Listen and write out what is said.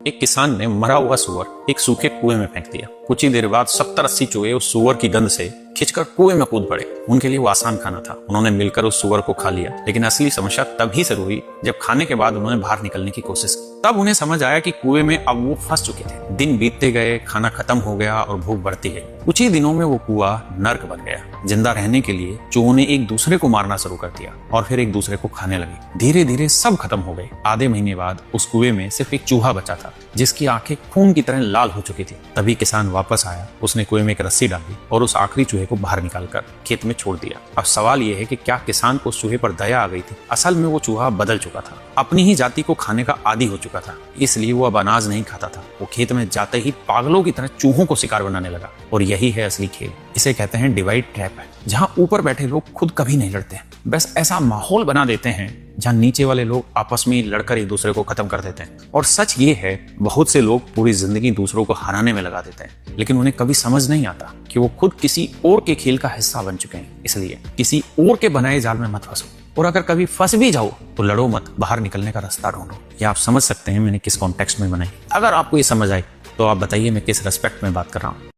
एक किसान ने मरा हुआ सुअर एक सूखे कुएं में फेंक दिया। कुछ ही देर बाद 70-80 चूहे उस सुअर की गंध से खिंचकर कुएं में कूद पड़े। उनके लिए वो आसान खाना था, उन्होंने मिलकर उस सुअर को खा लिया। लेकिन असली समस्या तभी शुरू हुई जब खाने के बाद उन्होंने बाहर निकलने की कोशिश की। तब उन्हें समझ आया कि कुएं में अब वो फंस चुके थे। दिन बीतते गए, खाना खत्म हो गया और भूख बढ़ती गई। कुछ ही दिनों में वो कुआं नर्क बन गया। जिंदा रहने के लिए चूहों ने एक दूसरे को मारना शुरू कर दिया और फिर एक दूसरे को खाने लगे। धीरे धीरे सब खत्म हो गए। आधे महीने बाद उस कुएं में सिर्फ एक चूहा बचा था जिसकी आंखें खून की तरह लाल हो चुकी थी। तभी किसान वापस आया, उसने कुएं में एक रस्सी डाली और उस आखिरी चूहे को बाहर निकालकर खेत में छोड़ दिया। अब सवाल यह है कि क्या किसान को उस चूहे पर दया आ गई थी? असल में वो चूहा बदल चुका था, अपनी ही जाति को खाने का आदी हो चुका था। इसलिए वो अब अनाज नहीं खाता था। वो खेत में जाते ही पागलों की तरह चूहों को शिकार बनाने लगा। और यही है असली खेल। इसे कहते हैं डिवाइड ट्रैप, जहां ऊपर बैठे लोग खुद कभी नहीं लड़ते, बस ऐसा माहौल बना देते हैं जहां नीचे वाले लोग आपस में लड़कर एक दूसरे को खत्म कर देते हैं। और सच ये है, बहुत से लोग पूरी जिंदगी दूसरों को हराने में लगा देते हैं, लेकिन उन्हें कभी समझ नहीं आता कि वो खुद किसी और के खेल का हिस्सा बन चुके हैं। इसलिए किसी और के बनाए जाल में मत फंसो, और अगर कभी फंस भी जाओ तो लड़ो मत, बाहर निकलने का रास्ता ढूंढो। ये आप समझ सकते हैं मैंने किस कॉन्टेक्स्ट में बनाई। अगर आपको ये समझ आई तो आप बताइए मैं किस रेस्पेक्ट में बात कर रहा हूँ।